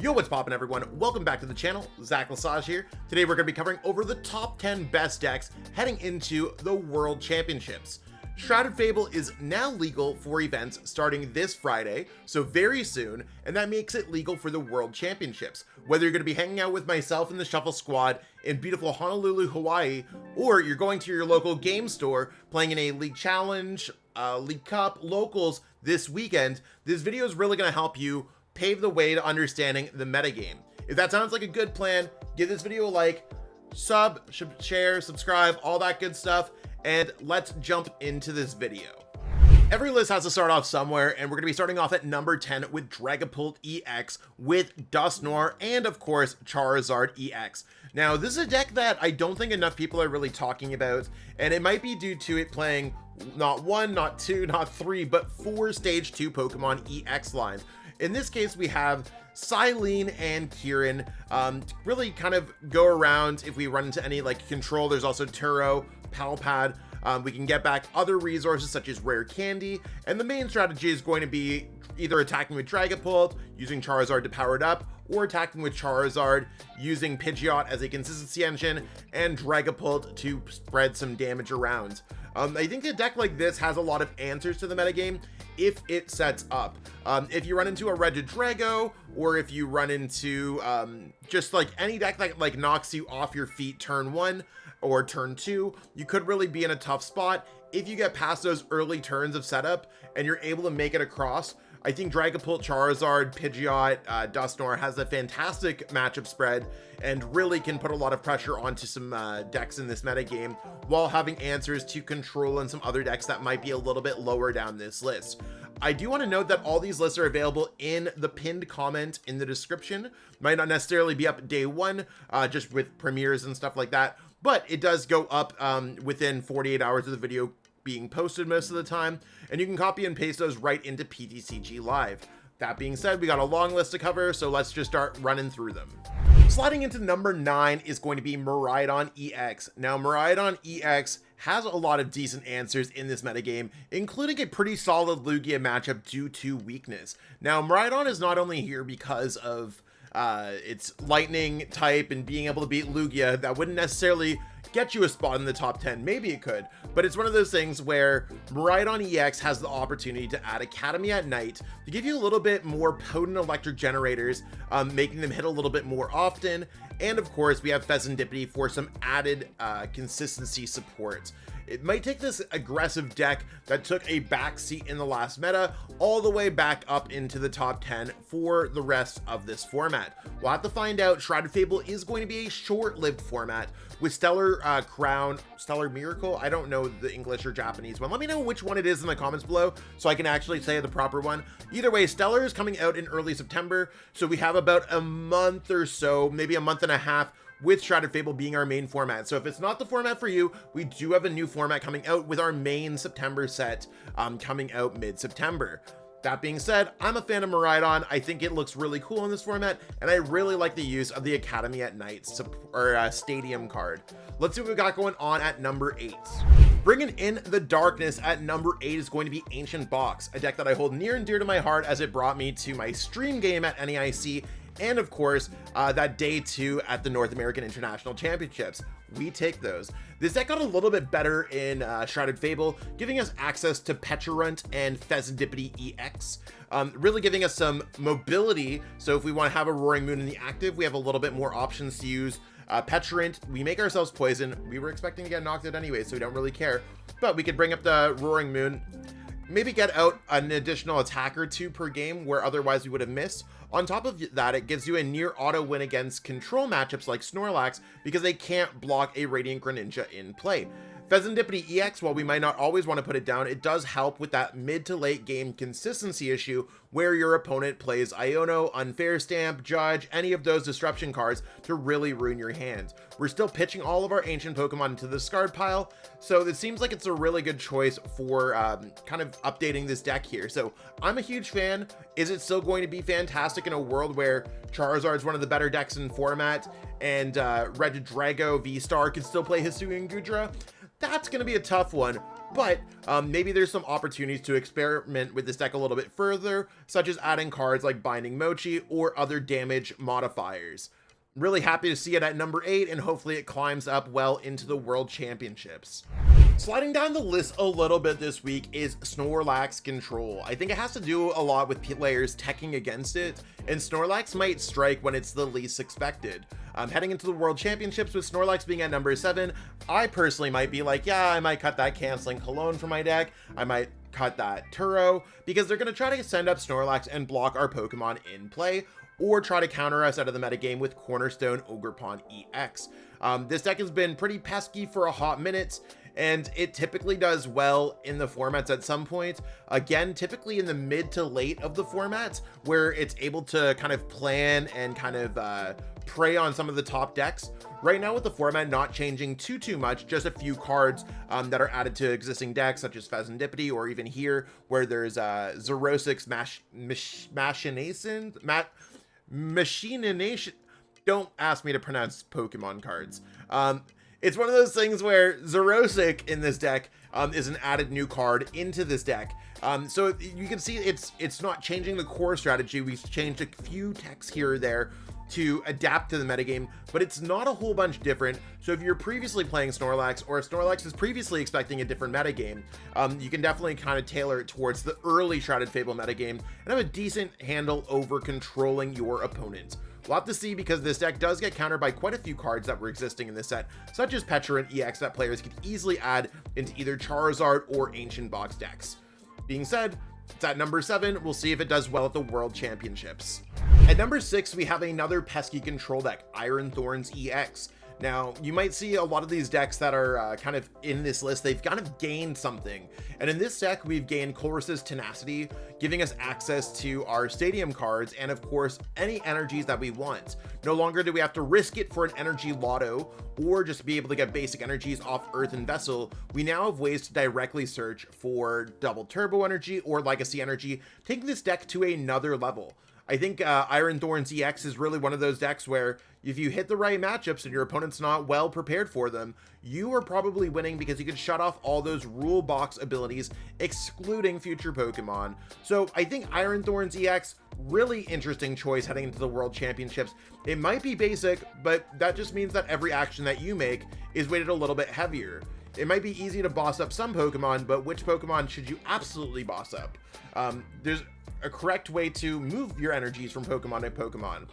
Yo, what's poppin' everyone? Welcome back to the channel. Zach Lesage here. Today we're going to be covering over the top 10 best decks heading into the World Championships. Shrouded Fable is now legal for events starting this Friday, so very soon, and that makes it legal for the World Championships. Whether you're going to be hanging out with myself and the Shuffle Squad in beautiful Honolulu, Hawaii, or you're going to your local game store playing in a League Challenge, League Cup, Locals this weekend, this video is really going to help you pave the way to understanding the metagame. If that sounds like a good plan, give this video a like, share, subscribe, all that good stuff, and let's jump into this video. Every list has to start off somewhere, and we're going to be starting off at number 10 with Dragapult EX with Dusknoir and of course Charizard EX. Now this is a deck that I don't think enough people are really talking about, and it might be due to it playing not one, not two, not three, but 4 stage 2 Pokemon EX lines. In this case, we have Silene and Kieran really kind of go around. If we run into any like control, there's also Turo, Palpad. We can get back other resources such as rare candy, and the main strategy is going to be either attacking with Dragapult, using Charizard to power it up, or attacking with Charizard, using Pidgeot as a consistency engine, and Dragapult to spread some damage around. I think a deck like this has a lot of answers to the metagame if it sets up. If you run into a Regidrago, or if you run into just like any deck that like knocks you off your feet turn 1 or turn 2, you could really be in a tough spot. If you get past those early turns of setup and you're able to make it across, I think Dragapult, Charizard, Pidgeot, Dusknoir has a fantastic matchup spread and really can put a lot of pressure onto some decks in this metagame while having answers to control and some other decks that might be a little bit lower down this list. I do want to note that all these lists are available in the pinned comment in the description. Might not necessarily be up day one, just with premieres and stuff like that, but it does go up within 48 hours of the video being posted most of the time, and you can copy and paste those right into PTCG Live. That being said, we got a long list to cover, so let's just start running through them. Sliding into number 9 is going to be Miraidon EX. Now, Miraidon EX has a lot of decent answers in this metagame, including a pretty solid Lugia matchup due to weakness. Now, Miraidon is not only here because of its lightning type and being able to beat Lugia. That wouldn't necessarily get you a spot in the top 10. Maybe it could, but it's one of those things where Miraidon EX has the opportunity to add Academy at night to give you a little bit more potent electric generators, making them hit a little bit more often. And of course, we have Pheasantipity for some added consistency support. It might take this aggressive deck that took a backseat in the last meta all the way back up into the top 10 for the rest of this format. We'll have to find out. Shrouded Fable is going to be a short-lived format with Stellar Crown, Stellar Miracle. I don't know the English or Japanese one. Let me know which one it is in the comments below so I can actually say the proper one. Either way, Stellar is coming out in early September, so we have about a month or so, maybe a month and a half, with Shrouded Fable being our main format. So if it's not the format for you, we do have a new format coming out with our main September set coming out mid-September. That being said, I'm a fan of Miraidon. I think it looks really cool in this format, and I really like the use of the Academy at Night or Stadium card. Let's see what we got going on at number 8. Bringing in the darkness at number 8 is going to be Ancient Box, a deck that I hold near and dear to my heart as it brought me to my stream game at NAIC, and of course, that day 2 at the North American International Championships. We take those. This deck got a little bit better in Shrouded Fable, giving us access to Pecharunt and Pheasantipity EX, really giving us some mobility. So if we want to have a Roaring Moon in the active, we have a little bit more options to use. Pecharunt, we make ourselves poison. We were expecting to get knocked out anyway, so we don't really care. But we could bring up the Roaring Moon, maybe get out an additional attack or 2 per game where otherwise we would have missed. On top of that, it gives you a near auto win against control matchups like Snorlax because they can't block a Radiant Greninja in play. Pheasantipity EX, while we might not always want to put it down, it does help with that mid to late game consistency issue where your opponent plays Iono, Unfair Stamp, Judge, any of those disruption cards to really ruin your hand. We're still pitching all of our ancient Pokemon into the discard pile, so it seems like it's a really good choice for kind of updating this deck here. So I'm a huge fan. Is it still going to be fantastic in a world where Charizard is one of the better decks in format and Regidrago VSTAR can still play Hisui and Gudra? That's going to be a tough one. but maybe there's some opportunities to experiment with this deck a little bit further, such as adding cards like Binding Mochi or other damage modifiers. Really happy to see it at number 8, and hopefully it climbs up well into the World Championships. Sliding down the list a little bit this week is Snorlax Control. I think it has to do a lot with players teching against it, and Snorlax might strike when it's the least expected. Heading into the World Championships with Snorlax being at number 7, I personally might be like, yeah, I might cut that Canceling Cologne from my deck. I might cut that Turo, because they're going to try to send up Snorlax and block our Pokemon in play, or try to counter us out of the metagame with Cornerstone Ogerpon EX. This deck has been pretty pesky for a hot minute, and it typically does well in the formats at some point. Again, typically in the mid to late of the formats, where it's able to kind of plan and kind of prey on some of the top decks. Right now with the format not changing too much, just a few cards that are added to existing decks, such as Pheasantipity, or even here where there's Xerosic's Machination. Don't ask me to pronounce Pokemon cards. It's one of those things where Xerosic in this deck is an added new card into this deck. So you can see it's not changing the core strategy. We've changed a few techs here or there to adapt to the metagame, but it's not a whole bunch different. So if you're previously playing Snorlax, or if Snorlax is previously expecting a different metagame, you can definitely kind of tailor it towards the early Shrouded Fable metagame and have a decent handle over controlling your opponent. We'll have to see, because this deck does get countered by quite a few cards that were existing in this set, such as Petrun EX, that players could easily add into either Charizard or Ancient Box decks. Being said, it's at number 7. We'll see if it does well at the World Championships. At number 6, we have another pesky control deck, Iron Thorns EX. Now, you might see a lot of these decks that are kind of in this list, they've kind of gained something. And in this deck, we've gained Chorus's Tenacity, giving us access to our Stadium cards, and of course, any energies that we want. No longer do we have to risk it for an Energy Lotto, or just be able to get basic energies off Earth and Vessel. We now have ways to directly search for Double Turbo Energy or Legacy Energy, taking this deck to another level. I think Iron Thorns EX is really one of those decks where if you hit the right matchups and your opponent's not well prepared for them, you are probably winning, because you can shut off all those rule box abilities, excluding future Pokemon. So I think Iron Thorns EX, really interesting choice heading into the World Championships. It might be basic, but that just means that every action that you make is weighted a little bit heavier. It might be easy to boss up some Pokemon, but which Pokemon should you absolutely boss up? There's a correct way to move your energies from Pokemon to Pokemon.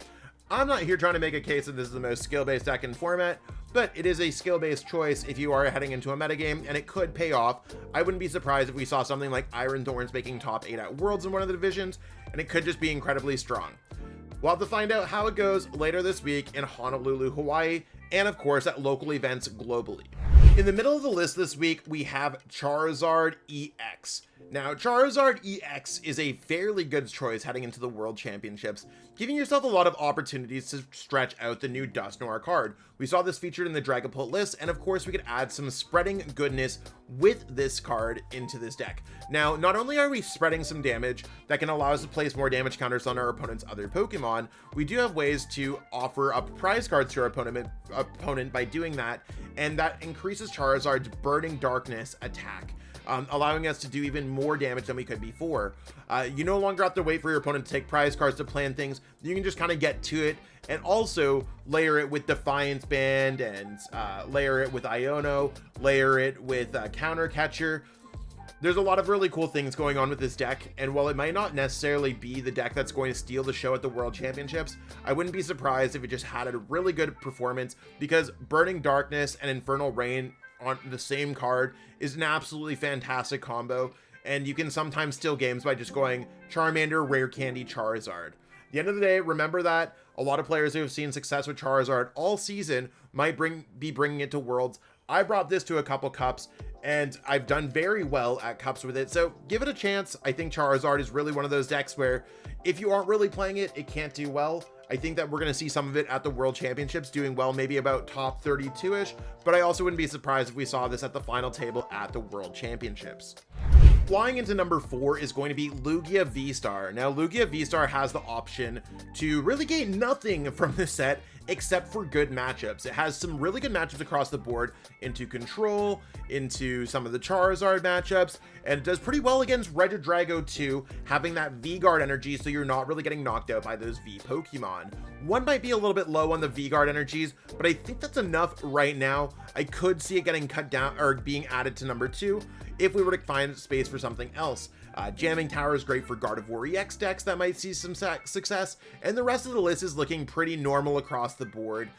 I'm not here trying to make a case that this is the most skill-based deck in format, but it is a skill-based choice if you are heading into a metagame, and it could pay off. I wouldn't be surprised if we saw something like Iron Thorns making top 8 at Worlds in one of the divisions, and it could just be incredibly strong. We'll have to find out how it goes later this week in Honolulu, Hawaii, and of course at local events globally. In the middle of the list this week, we have Charizard EX. Now, Charizard EX is a fairly good choice heading into the World Championships, giving yourself a lot of opportunities to stretch out the new Dusknoir card. We saw this featured in the Dragapult list, and of course we could add some spreading goodness with this card into this deck. Now, not only are we spreading some damage that can allow us to place more damage counters on our opponent's other Pokemon, we do have ways to offer up prize cards to our opponent by doing that, and that increases Charizard's Burning Darkness attack, allowing us to do even more damage than we could before. You no longer have to wait for your opponent to take prize cards to plan things. You can just kind of get to it, and also layer it with Defiance Band, and layer it with Iono, layer it with Counter Catcher. There's a lot of really cool things going on with this deck, and while it might not necessarily be the deck that's going to steal the show at the World Championships, I wouldn't be surprised if it just had a really good performance, because Burning Darkness and Infernal Rain on the same card is an absolutely fantastic combo, and you can sometimes steal games by just going Charmander, Rare Candy, Charizard. At the end of the day, remember that a lot of players who have seen success with Charizard all season might be bringing it to Worlds. I brought this to a couple cups, and I've done very well at cups with it, so give it a chance. I think Charizard is really one of those decks where if you aren't really playing it, it can't do well. I think that we're going to see some of it at the World Championships doing well, maybe about top 32-ish, but I also wouldn't be surprised if we saw this at the final table at the World Championships. Flying into number 4 is going to be Lugia VSTAR. Now, Lugia VSTAR has the option to really gain nothing from this set except for good matchups. It has some really good matchups across the board into Control, into some of the Charizard matchups, and it does pretty well against Regidrago too, having that V-Guard energy so you're not really getting knocked out by those V Pokemon. One might be a little bit low on the V-Guard energies, but I think that's enough right now. I could see it getting cut down or being added to number 2 if we were to find space for something else. Jamming Tower is great for Gardevoir EX decks that might see some success, and the rest of the list is looking pretty normal across the board.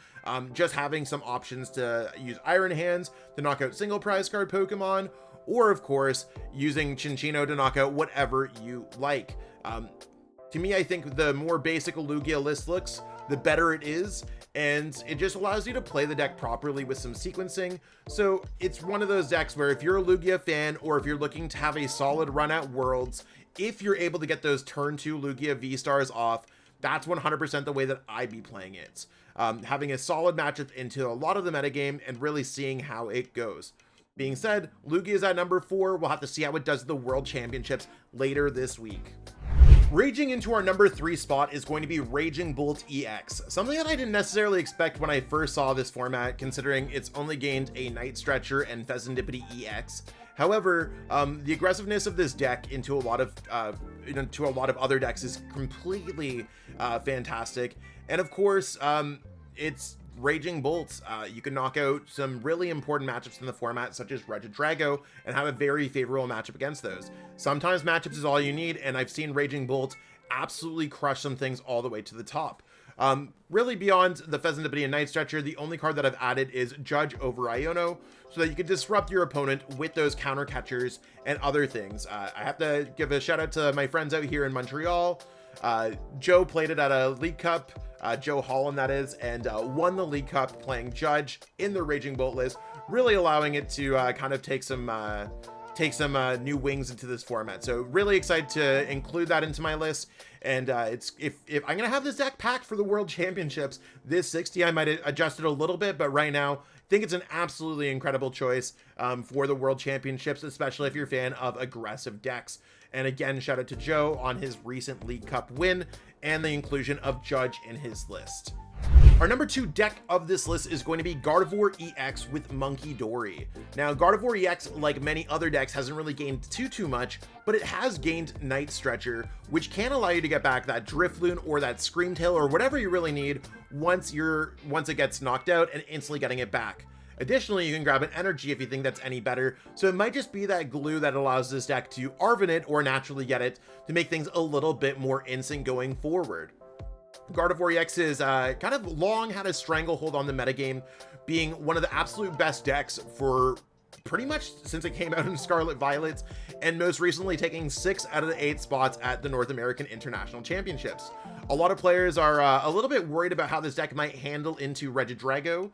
Just having some options to use Iron Hands to knock out single prize card Pokemon, or of course, using Chinchino to knock out whatever you like. To me, I think the more basic a Lugia list looks, the better it is, and it just allows you to play the deck properly with some sequencing. So it's one of those decks where if you're a Lugia fan, or if you're looking to have a solid run at Worlds, if you're able to get those turn 2 Lugia V-Stars off, that's 100% the way that I'd be playing it. Having a solid matchup into a lot of the metagame and really seeing how it goes. Being said, Lugia is at number 4. We'll have to see how it does at the World Championships later this week. Raging into our number 3 spot is going to be Dragapult EX, something that I didn't necessarily expect when I first saw this format, considering it's only gained a Night Stretcher and Pheasantipity EX. However, the aggressiveness of this deck into a lot of other decks is completely fantastic, and of course, it's Raging Bolts. You can knock out some really important matchups in the format, such as Regidrago, and have a very favorable matchup against those. Sometimes matchups is all you need, and I've seen Raging Bolt absolutely crush some things all the way to the top. Really beyond the Pheasantipity and Night Stretcher, the only card that I've added is Judge over Iono, so that you can disrupt your opponent with those counter catchers and other things. I have to give a shout out to my friends out here in Montreal. Joe played it at a League Cup, Joe Holland that is, and won the League Cup playing Judge in the Raging Bolt list, really allowing it to kind of take some new wings into this format. So really excited to include that into my list. And if I'm gonna have this deck packed for the World Championships, this 60 I might adjust it a little bit, but right now I think it's an absolutely incredible choice for the World Championships, especially if you're a fan of aggressive decks. And again, shout out to Joe on his recent League Cup win and the inclusion of Judge in his list. Our number 2 deck of this list is going to be Gardevoir EX with Monkey Dory. Now, Gardevoir EX, like many other decks, hasn't really gained too much, but it has gained Night Stretcher, which can allow you to get back that Drifloon or that Screamtail or whatever you really need once it gets knocked out, and instantly getting it back. Additionally, you can grab an energy if you think that's any better, so it might just be that glue that allows this deck to Arven it or naturally get it to make things a little bit more instant going forward. Gardevoir EX is kind of long had a stranglehold on the metagame, being one of the absolute best decks for pretty much since it came out in Scarlet Violet, and most recently taking 6 out of the 8 spots at the North American International Championships. A lot of players are a little bit worried about how this deck might handle into Regidrago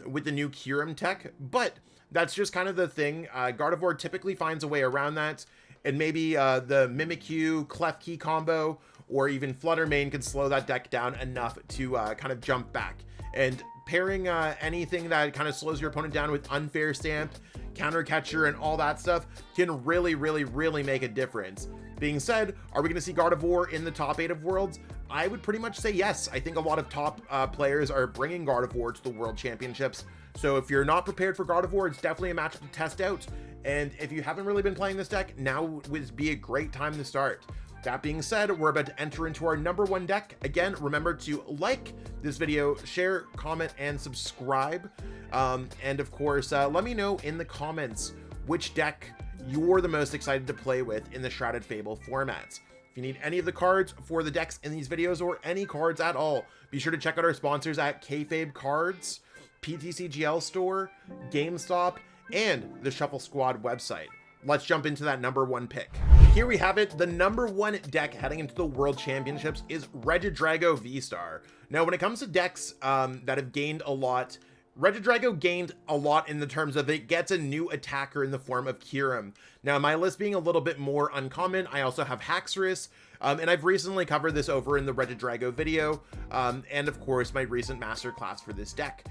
with the new Kyurem tech, but that's just kind of the thing. Gardevoir typically finds a way around that, and maybe the Mimikyu Klefki combo or even Fluttermane can slow that deck down enough to kind of jump back. And pairing anything that kind of slows your opponent down with Unfair Stamped, Counter Catcher, and all that stuff can really make a difference. Being said, are we going to see Gardevoir in the top 8 of Worlds? I would pretty much say yes. I think a lot of top players are bringing Gardevoir to the World Championships. So if you're not prepared for Gardevoir, it's definitely a matchup to test out. And if you haven't really been playing this deck, now would be a great time to start. That being said, we're about to enter into our number 1 deck. Again, remember to like this video, share, comment, and subscribe. And of course, let me know in the comments which deck you're the most excited to play with in the Shrouded Fable formats. If you need any of the cards for the decks in these videos, or any cards at all, be sure to check out our sponsors at Kayfabe Cards, PTCGL Store, GameStop, and the Shuffle Squad website. Let's jump into that number 1 pick. Here we have it. The number 1 deck heading into the World Championships is Regidrago VSTAR. Now, when it comes to decks that have gained a lot, Regidrago gained a lot in the terms of it gets a new attacker in the form of Kyurem. Now, my list being a little bit more uncommon, I also have Haxorus, and I've recently covered this over in the Regidrago video, and of course, my recent masterclass for this deck.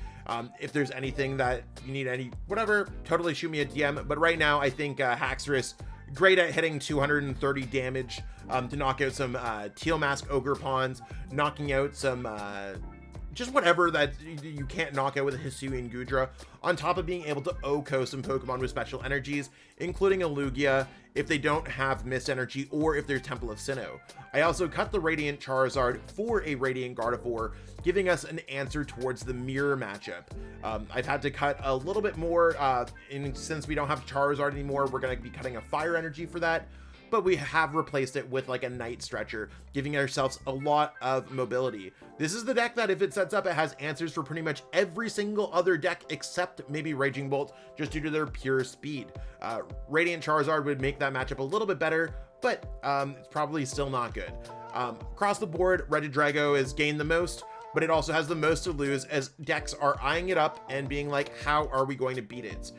If there's anything that you need, whatever, totally shoot me a DM, but right now, I think Haxorus great at hitting 230 damage to knock out some Teal Mask Ogre Pawns, knocking out some just whatever that you can't knock out with a Hisuian Gudra, on top of being able to OHKO some Pokemon with special energies, including a Lugia if they don't have Mist Energy or if they're Temple of Sinnoh. I also cut the Radiant Charizard for a Radiant Gardevoir, giving us an answer towards the mirror matchup. I've had to cut a little bit more, since we don't have Charizard anymore, we're going to be cutting a Fire Energy for that. But we have replaced it with like a Night Stretcher, giving ourselves a lot of mobility. This is the deck that if it sets up, it has answers for pretty much every single other deck except maybe Raging Bolt, just due to their pure speed. Radiant Charizard would make that matchup a little bit better, but it's probably still not good. Across the board, Regidrago has gained the most, but it also has the most to lose, as decks are eyeing it up and being like, how are we going to beat it?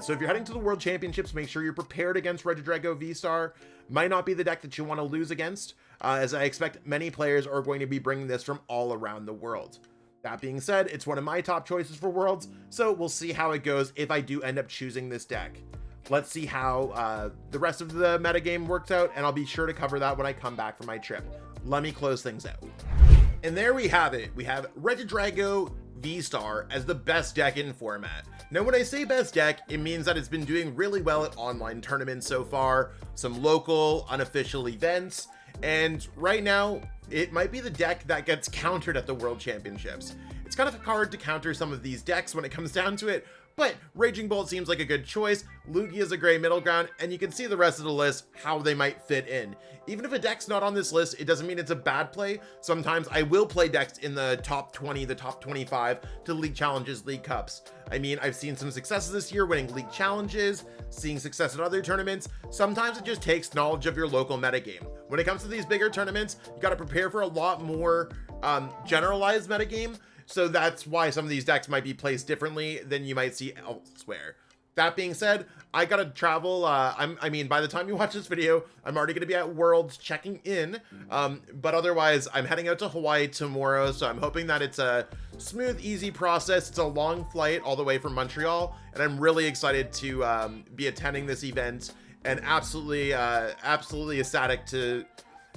So if you're heading to the World Championships, make sure you're prepared against Regidrago VSTAR. Might not be the deck that you want to lose against, as I expect many players are going to be bringing this from all around the world. That being said, it's one of my top choices for Worlds, so we'll see how it goes if I do end up choosing this deck. Let's see how the rest of the metagame works out, and I'll be sure to cover that when I come back from my trip. Let me close things out. And there we have it. We have Regidrago VSTAR as the best deck in format. Now, when I say best deck, it means that it's been doing really well at online tournaments so far, some local, unofficial events, and right now, it might be the deck that gets countered at the World Championships. It's kind of hard to counter some of these decks when it comes down to it, but Raging Bolt seems like a good choice, Lugia is a great middle ground, and you can see the rest of the list, how they might fit in. Even if a deck's not on this list, it doesn't mean it's a bad play. Sometimes I will play decks in the top 20, the top 25 to League Challenges, League Cups. I mean, I've seen some successes this year winning League Challenges, seeing success in other tournaments. Sometimes it just takes knowledge of your local metagame. When it comes to these bigger tournaments, you got to prepare for a lot more generalized metagame. So that's why some of these decks might be placed differently than you might see elsewhere. That being said, I gotta travel. I mean, by the time you watch this video, I'm already gonna be at Worlds checking in. But otherwise, I'm heading out to Hawaii tomorrow, so I'm hoping that it's a smooth, easy process. It's a long flight all the way from Montreal, and I'm really excited to be attending this event, and absolutely ecstatic to.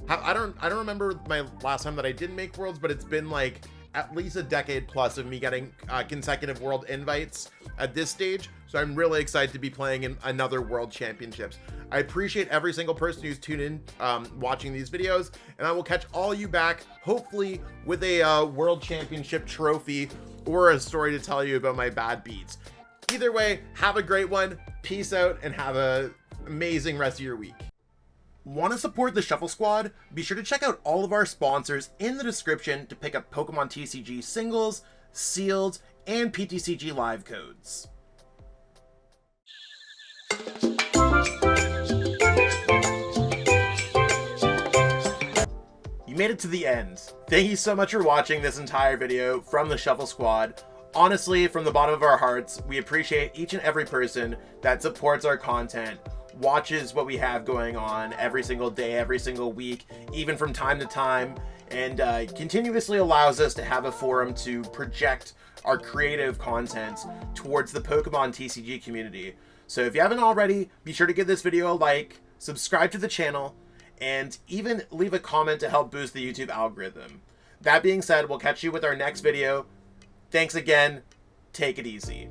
I don't remember my last time that I didn't make Worlds, but it's been like at least a decade plus of me getting consecutive World invites at this stage. So I'm really excited to be playing in another World Championships. I appreciate every single person who's tuned in watching these videos, and I will catch all you back, hopefully with a World Championship trophy or a story to tell you about my bad beats. Either way, have a great one, peace out, and have an amazing rest of your week. Want to support the Shuffle Squad? Be sure to check out all of our sponsors in the description to pick up Pokemon TCG singles, sealed, and PTCG live codes. You made it to the end. Thank you so much for watching this entire video from the Shuffle Squad. Honestly, from the bottom of our hearts, we appreciate each and every person that supports our content, watches what we have going on every single day, every single week, even from time to time, and continuously allows us to have a forum to project our creative content towards the Pokemon TCG community. So if you haven't already, be sure to give this video a like, subscribe to the channel, and even leave a comment to help boost the YouTube algorithm. That being said, we'll catch you with our next video. Thanks again. Take it easy.